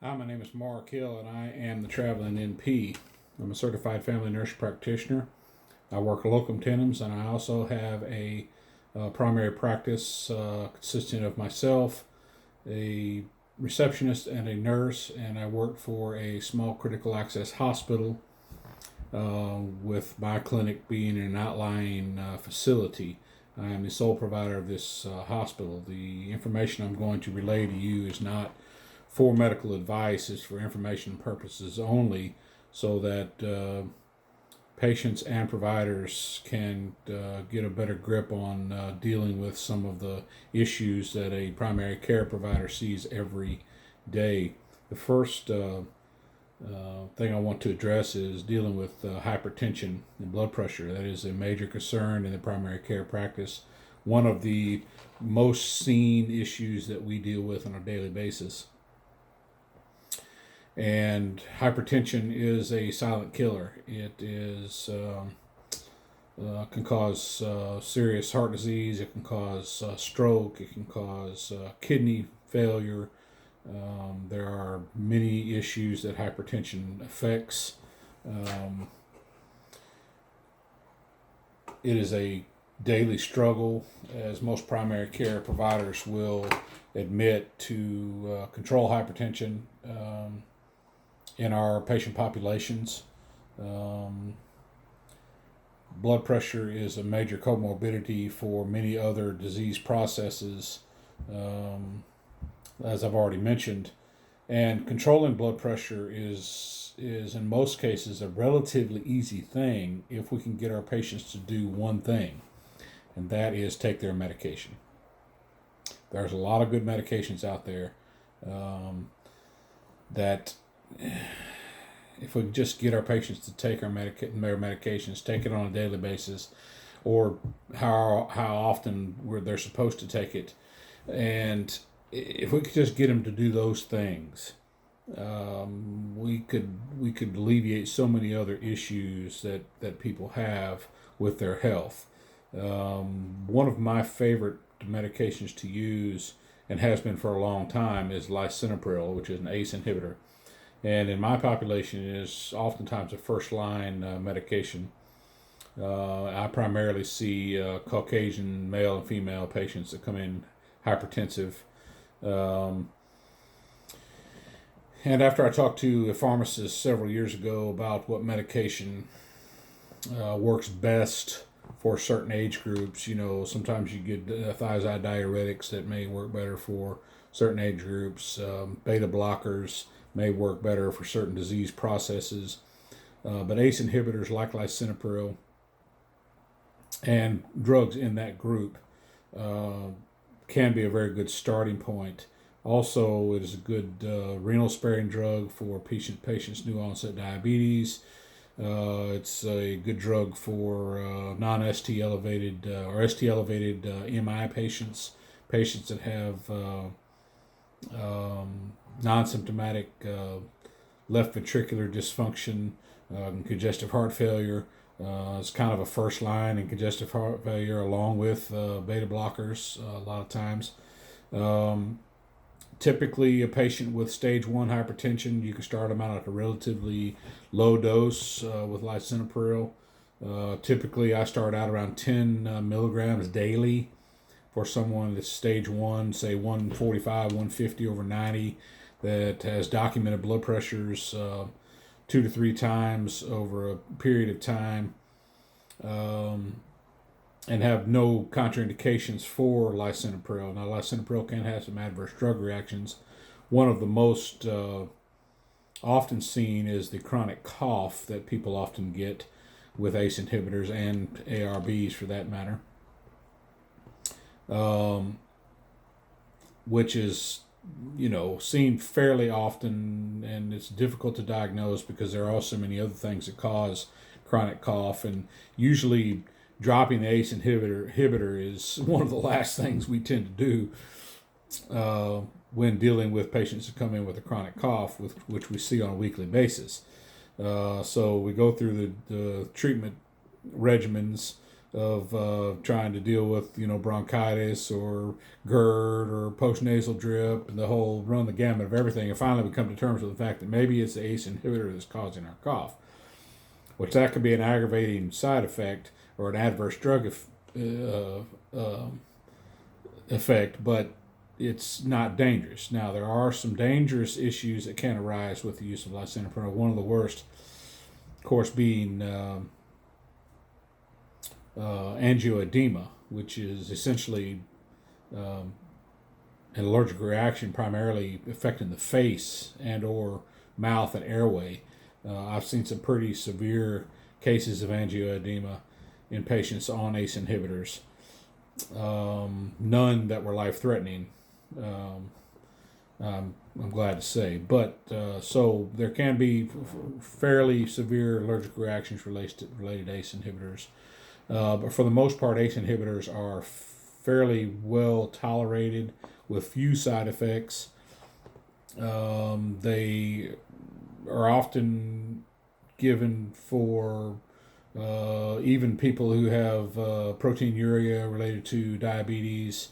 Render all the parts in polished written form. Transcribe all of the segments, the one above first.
Hi, my name is Mark Hill, and I am the traveling NP. I'm a certified family nurse practitioner. I work locum tenens, and I also have a primary practice consisting of myself, a receptionist, and a nurse. And I work for a small critical access hospital, with my clinic being an outlying facility. I am the sole provider of this hospital. The information I'm going to relay to you is not for medical advice, is for information purposes only, so that patients and providers can get a better grip on dealing with some of the issues that a primary care provider sees every day. The first thing I want to address is dealing with hypertension and blood pressure. That is a major concern in the primary care practice. One of the most seen issues that we deal with on a daily basis. And hypertension is a silent killer. It is can cause serious heart disease. It can cause stroke. It can cause kidney failure. There are many issues that hypertension affects. It is a daily struggle, as most primary care providers will admit, to control hypertension in our patient populations. Blood pressure is a major comorbidity for many other disease processes, as I've already mentioned. And controlling blood pressure is in most cases a relatively easy thing if we can get our patients to do one thing, and that is take their medication. There's a lot of good medications out there that if we just get our patients to take their medications, take it on a daily basis, or how often they're supposed to take it, and if we could just get them to do those things, we could alleviate so many other issues that people have with their health. One of my favorite medications to use, and has been for a long time, is lisinopril, which is an ACE inhibitor. And in my population, it is oftentimes a first-line medication. I primarily see Caucasian male and female patients that come in hypertensive. And after I talked to a pharmacist several years ago about what medication works best for certain age groups, sometimes you get thiazide diuretics that may work better for certain age groups. Beta blockers may work better for certain disease processes. But ACE inhibitors like lisinopril and drugs in that group can be a very good starting point. Also, it is a good renal sparing drug for patients new onset diabetes. It's a good drug for non-ST elevated or ST elevated MI patients that have non-symptomatic left ventricular dysfunction, congestive heart failure. It's kind of a first line in congestive heart failure, along with beta blockers a lot of times. Typically, a patient with stage 1 hypertension, you can start them out at a relatively low dose with lisinopril. Typically, I start out around 10 milligrams daily for someone that's stage 1, say 145, 150 over 90, that has documented blood pressures 2 to 3 times over a period of time, and have no contraindications for lisinopril. Now, lisinopril can have some adverse drug reactions. One of the most often seen is the chronic cough that people often get with ACE inhibitors and ARBs for that matter, which is seen fairly often, and it's difficult to diagnose because there are so many other things that cause chronic cough, and usually dropping the ACE inhibitor is one of the last things we tend to do when dealing with patients that come in with a chronic cough, which we see on a weekly basis. So we go through the treatment regimens trying to deal with bronchitis or GERD or postnasal drip and the whole run the gamut of everything, and finally we come to terms with the fact that maybe it's the ACE inhibitor that's causing our cough, which that could be an aggravating side effect or an adverse drug effect, but it's not dangerous. Now, there are some dangerous issues that can arise with the use of lisinopril. One of the worst, of course, being angioedema, which is essentially an allergic reaction primarily affecting the face and or mouth and airway. I've seen some pretty severe cases of angioedema in patients on ACE inhibitors. None that were life-threatening, I'm glad to say. But so there can be fairly severe allergic reactions related to ACE inhibitors. But for the most part, ACE inhibitors are fairly well tolerated with few side effects. They are often given for even people who have proteinuria related to diabetes.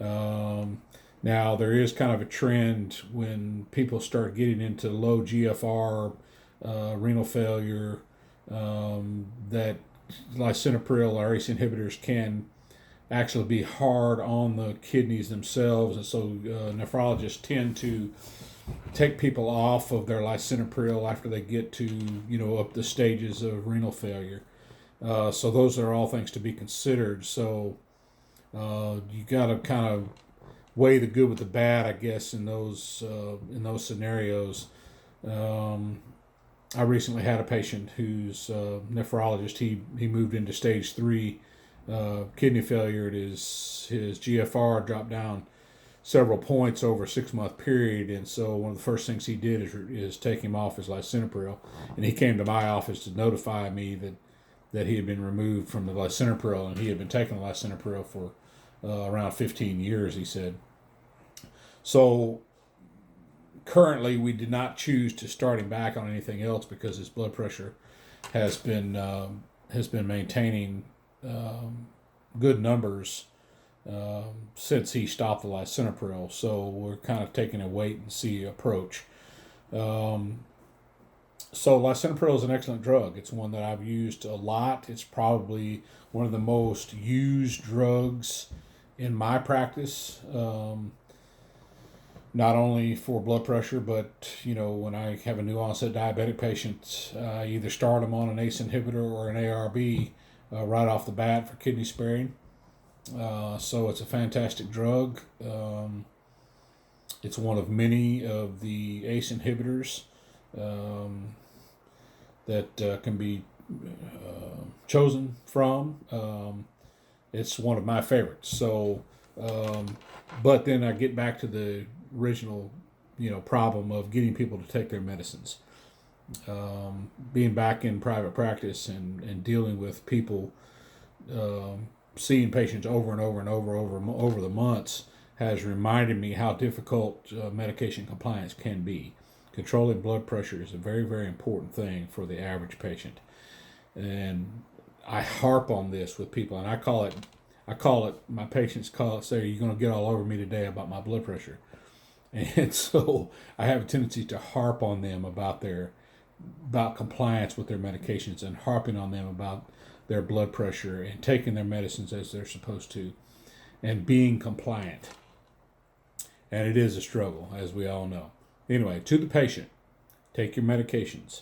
Now, there is kind of a trend when people start getting into low GFR, renal failure, that lisinopril or ACE inhibitors can actually be hard on the kidneys themselves, and so nephrologists tend to take people off of their lisinopril after they get to up the stages of renal failure. So those are all things to be considered. So you got to kind of weigh the good with the bad, I guess, in those scenarios. I recently had a patient whose nephrologist, he moved into stage 3 kidney failure. His GFR dropped down several points over a 6-month period, and so one of the first things he did is take him off his lisinopril, and he came to my office to notify me that he had been removed from the lisinopril, and he had been taking the lisinopril for around 15 years, he said. So currently we did not choose to start him back on anything else because his blood pressure has been maintaining good numbers since he stopped the lisinopril. So we're kind of taking a wait and see approach. So lisinopril is an excellent drug. It's one that I've used a lot. It's probably one of the most used drugs in my practice. Not only for blood pressure, but when I have a new onset diabetic patient, I either start them on an ACE inhibitor or an ARB right off the bat for kidney sparing. So it's a fantastic drug. It's one of many of the ACE inhibitors that can be chosen from. It's one of my favorites. So, but then I get back to the original, problem of getting people to take their medicines. Being back in private practice and dealing with people, seeing patients over and over and over the months has reminded me how difficult medication compliance can be. Controlling blood pressure is a very, very important thing for the average patient. And I harp on this with people, and I call it, my patients say, "Are you going to get all over me today about my blood pressure?" And so I have a tendency to harp on them about compliance with their medications and harping on them about their blood pressure and taking their medicines as they're supposed to and being compliant. And it is a struggle, as we all know. Anyway, to the patient, take your medications.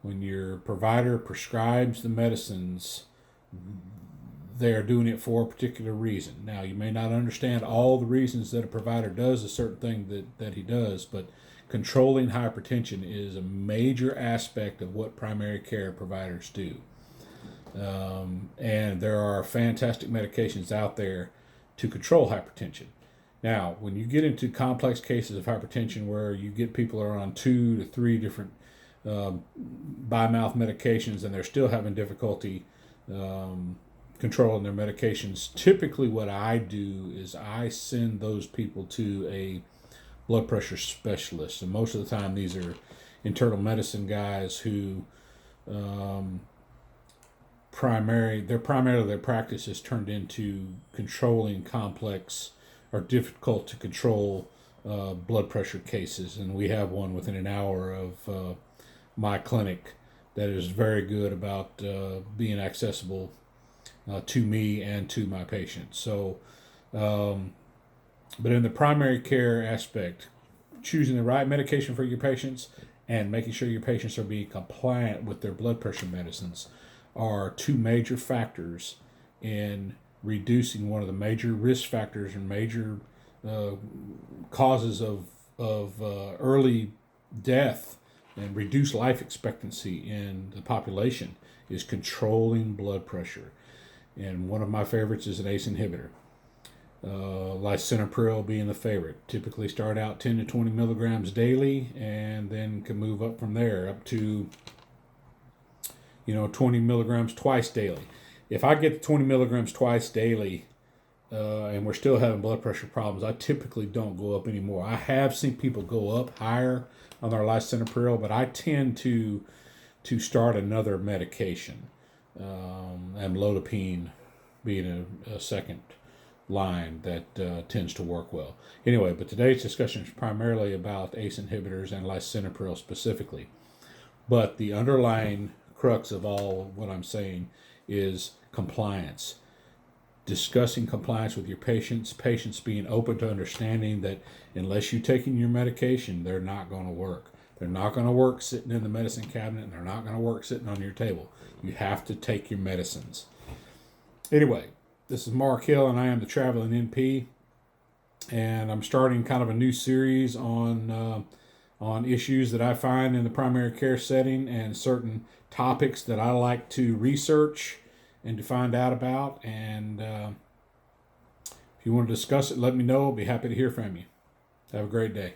When your provider prescribes the medicines, they are doing it for a particular reason. Now, you may not understand all the reasons that a provider does a certain thing that he does, but controlling hypertension is a major aspect of what primary care providers do. And there are fantastic medications out there to control hypertension. Now, when you get into complex cases of hypertension where you get people are on 2 to 3 different by-mouth medications and they're still having difficulty controlling their medications, typically what I do is I send those people to a blood pressure specialist. And most of the time these are internal medicine guys who their practice is turned into controlling complex or difficult to control blood pressure cases, and we have one within an hour of my clinic that is very good about being accessible to me and to my patients. So, but in the primary care aspect, choosing the right medication for your patients and making sure your patients are being compliant with their blood pressure medicines are two major factors in reducing one of the major risk factors and major causes of early death and reduced life expectancy in the population is controlling blood pressure. And one of my favorites is an ACE inhibitor. Lisinopril being the favorite. Typically start out 10 to 20 milligrams daily and then can move up from there up to 20 milligrams twice daily. If I get 20 milligrams twice daily and we're still having blood pressure problems, I typically don't go up anymore. I have seen people go up higher on their lisinopril, but I tend to start another medication, amlodipine being a second line that tends to work well. Anyway, but today's discussion is primarily about ACE inhibitors and lisinopril specifically. But the underlying crux of all what I'm saying is compliance. Discussing compliance with your patients being open to understanding that unless you're taking your medication, they're not going to work. They're not going to work sitting in the medicine cabinet, and they're not going to work sitting on your table. You have to take your medicines. Anyway, this is Mark Hill, and I am the Traveling NP, and I'm starting kind of a new series on issues that I find in the primary care setting and certain topics that I like to research and to find out about. And if you want to discuss it, let me know. I'll be happy to hear from you. Have a great day.